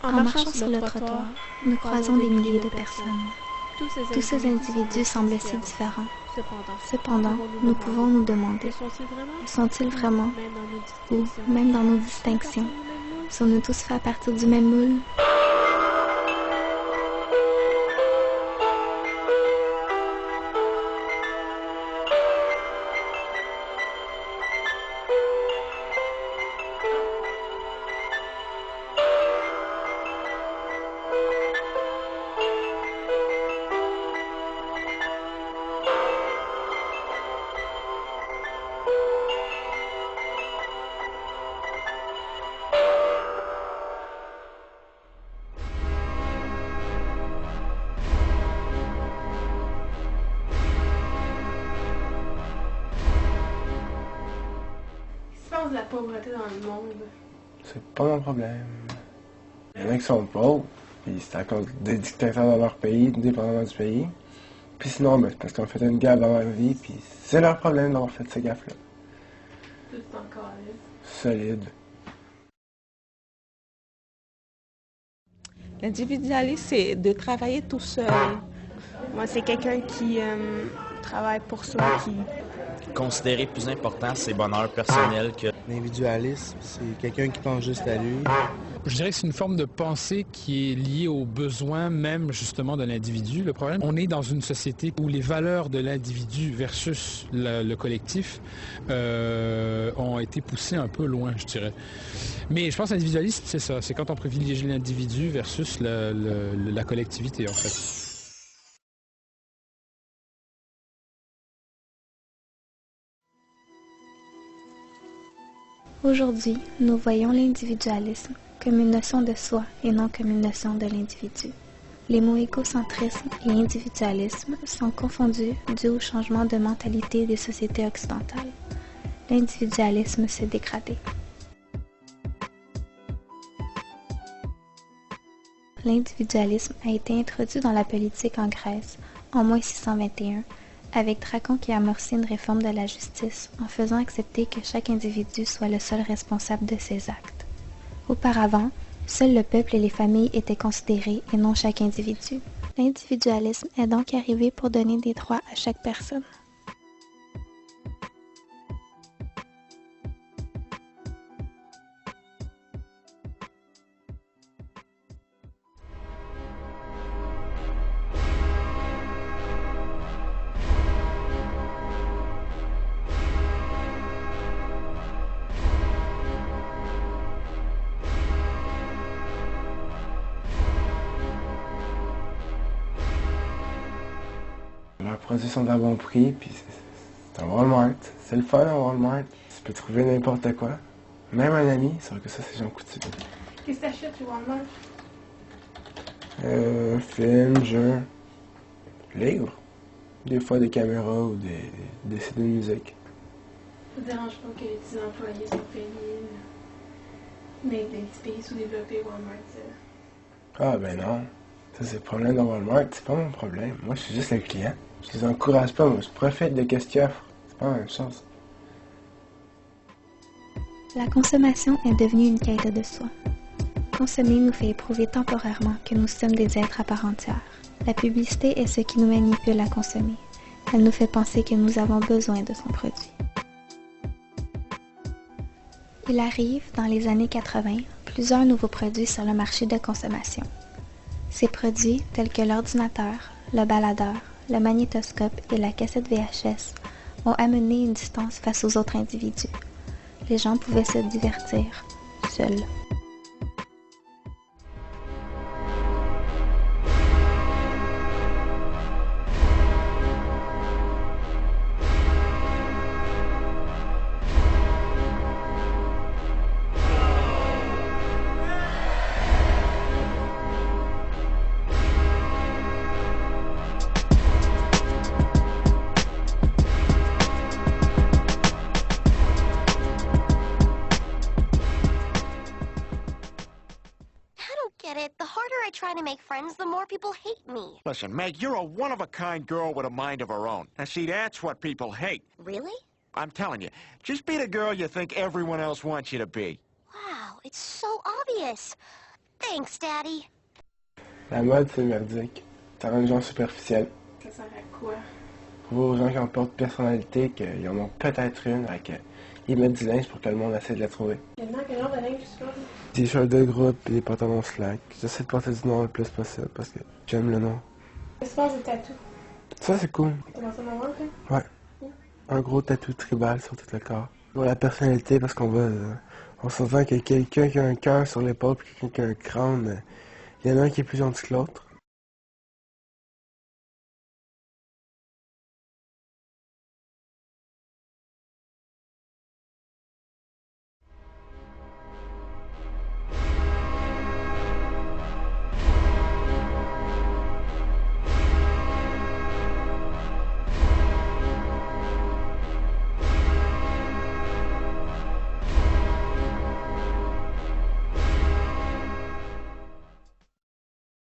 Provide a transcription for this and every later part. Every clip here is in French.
En marchant sur le trottoir, nous croisons des milliers de personnes. Tous ces individus semblent si différents. Cependant, nous pouvons nous demander, sont-ils vraiment, ou même dans nos distinctions, sommes-nous tous faits à partir du même moule? De la pauvreté dans le monde? C'est pas mon problème. Il y en a qui sont pauvres, puis c'est à cause des dictateurs dans leur pays, dépendamment du pays. Puis sinon, ben, c'est parce qu'ils ont fait une gaffe dans leur vie, puis c'est leur problème d'avoir fait ces gaffes-là. Tout encore là. Solide. L'individualisme, c'est de travailler tout seul. Moi, c'est quelqu'un qui travaille pour soi, qui... Considérer plus important ses bonheurs personnels que... L'individualisme, c'est quelqu'un qui pense juste à lui. Je dirais que c'est une forme de pensée qui est liée aux besoins même justement de l'individu. Le problème, on est dans une société où les valeurs de l'individu versus le collectif ont été poussées un peu loin, je dirais. Mais je pense que l'individualisme, c'est ça. C'est quand on privilégie l'individu versus la collectivité, en fait. Aujourd'hui, nous voyons l'individualisme comme une notion de soi et non comme une notion de l'individu. Les mots égocentrisme et individualisme sont confondus dû au changement de mentalité des sociétés occidentales. L'individualisme s'est dégradé. L'individualisme a été introduit dans la politique en Grèce en 621 avec Dracon qui a amorcé une réforme de la justice en faisant accepter que chaque individu soit le seul responsable de ses actes. Auparavant, seul le peuple et les familles étaient considérés et non chaque individu. L'individualisme est donc arrivé pour donner des droits à chaque personne. Leurs produits sont à bon prix, puis c'est un Walmart. C'est le fun, un Walmart. Tu peux trouver n'importe quoi. Même un ami, sauf que ça, c'est Jean Coutu. Qu'est-ce que t'achètes chez Walmart? Films, jeux, livres. Des fois des caméras ou des CD de musique. Ça te dérange pas que les petits employés sont payés dans les petits pays sous-développés Walmart, ça? Ah ben non. Ça, c'est le problème de Walmart. C'est pas mon problème. Moi, je suis juste le client. Je les encourage pas, moi, je profite de ce qu'ils offrent. C'est pas la même chose. La consommation est devenue une quête de soi. Consommer nous fait éprouver temporairement que nous sommes des êtres à part entière. La publicité est ce qui nous manipule à consommer. Elle nous fait penser que nous avons besoin de son produit. Il arrive, dans les années 80, plusieurs nouveaux produits sur le marché de consommation. Ces produits, tels que l'ordinateur, le baladeur, le magnétoscope et la cassette VHS, ont amené une distance face aux autres individus. Les gens pouvaient se divertir, seuls. The harder I try to make friends, the more people hate me. Listen, Meg, you're a one-of-a-kind girl with a mind of her own. And see, that's what people hate. Really? I'm telling you, just be the girl you think everyone else wants you to be. Wow, it's so obvious. Thanks, Daddy. La mode, c'est merdique. Ça rend les gens superficiels. Ça sert à quoi? Pour les gens qui ont pas de personnalité, qu'ils en ont peut-être une, ils mettent du linge pour que le monde essaie de la trouver. Maintenant, quel genre de linge tu portes? Des shirts de groupe et des pantalons slack. J'essaie de porter du noir le plus possible parce que j'aime le noir. Qu'est-ce que tu penses des tatous? Ça, c'est cool. T'as commencé à m'en voir, Ouais. Un gros tatou tribal sur tout le corps. Pour la personnalité, parce qu'on va... on s'entend que quelqu'un qui a un cœur sur l'épaule et quelqu'un qui a un crâne, il y en a un qui est plus gentil que l'autre.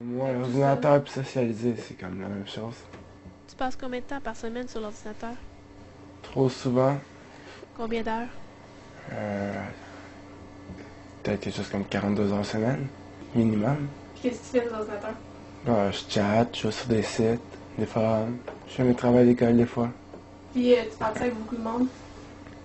Moi, l'ordinateur puis socialiser, c'est comme la même chose. Tu passes combien de temps par semaine sur l'ordinateur? Trop souvent, Combien d'heures? peut-être quelque chose comme 42 heures semaine, minimum. Qu'est-ce que tu fais sur l'ordinateur? Je chatte, je vais sur des sites, des forums, je fais mes travaux d'école des fois. Puis tu parles ça avec beaucoup de monde?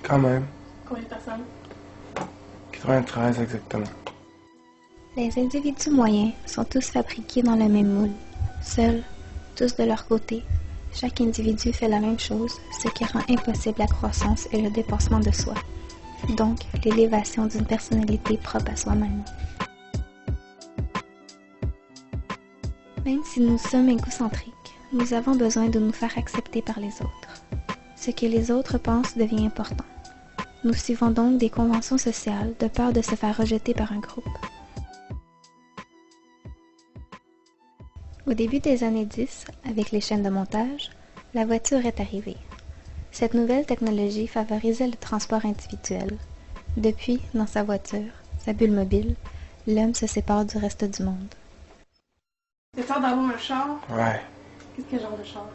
Quand même, Combien de personnes? 93 exactement. Les individus moyens sont tous fabriqués dans le même moule, seuls, tous de leur côté. Chaque individu fait la même chose, ce qui rend impossible la croissance et le dépassement de soi, donc l'élévation d'une personnalité propre à soi-même. Même si nous sommes égocentriques, nous avons besoin de nous faire accepter par les autres. Ce que les autres pensent devient important. Nous suivons donc des conventions sociales de peur de se faire rejeter par un groupe. Au début des années 10, avec les chaînes de montage, la voiture est arrivée. Cette nouvelle technologie favorisait le transport individuel. Depuis, dans sa voiture, sa bulle mobile, l'homme se sépare du reste du monde. T'as peur d'avoir un char? Ouais. Quel genre de char?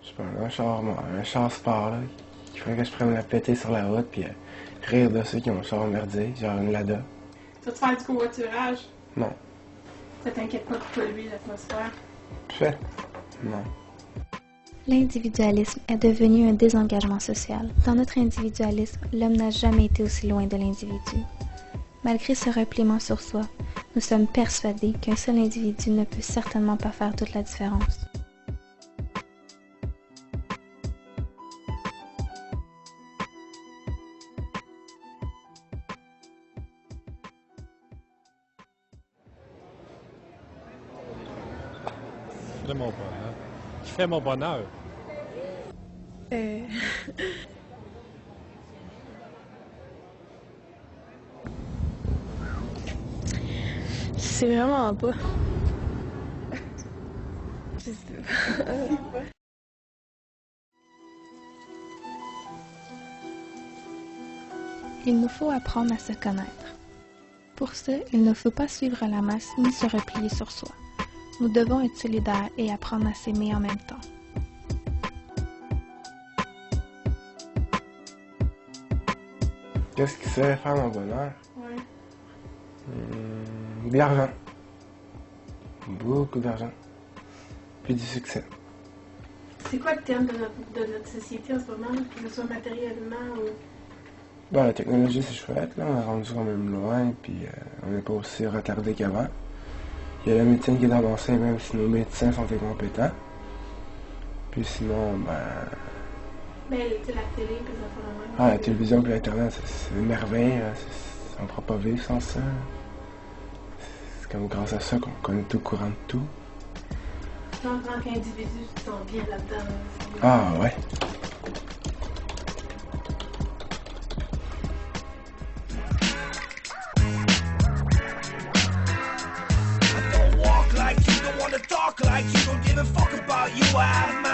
Je sais pas, un char sport, là, qui ferait que je prenne la péter sur la route, puis rire de ceux qui ont un char merdique, genre une Lada. Tu vas te faire du covoiturage? Non. Ça t'inquiète pas de polluer l'atmosphère? Fait? Non. L'individualisme est devenu un désengagement social. Dans notre individualisme, l'homme n'a jamais été aussi loin de l'individu. Malgré ce repliement sur soi, nous sommes persuadés qu'un seul individu ne peut certainement pas faire toute la différence. De mon bonheur. Qui fait mon bonheur? C'est vraiment pas. Je sais pas. Il nous faut apprendre à se connaître. Pour ce, il ne faut pas suivre la masse ni se replier sur soi. Nous devons être solidaires et apprendre à s'aimer en même temps. Qu'est-ce qui serait faire mon bonheur? Ouais. De l'argent. Beaucoup d'argent. Puis du succès. C'est quoi le thème de notre société en ce moment, que ce soit matériellement ou... Bon, la technologie, c'est chouette, là. On a rendu quand même loin, puis on n'est pas aussi retardé qu'avant. Il y a la médecine qui est avancée, même si nos médecins sont incompétents. Puis sinon, Mais tu sais, la télé, puis ça fait la même. la télévision et l'Internet, c'est une merveille. Là. On ne pourra pas vivre sans ça. C'est comme grâce à ça qu'on connaît tout le courant de tout. En tant qu'individu, tu te sens bien là-dedans. Ah, ouais. Like you don't wanna talk like you don't give a fuck about you. I have my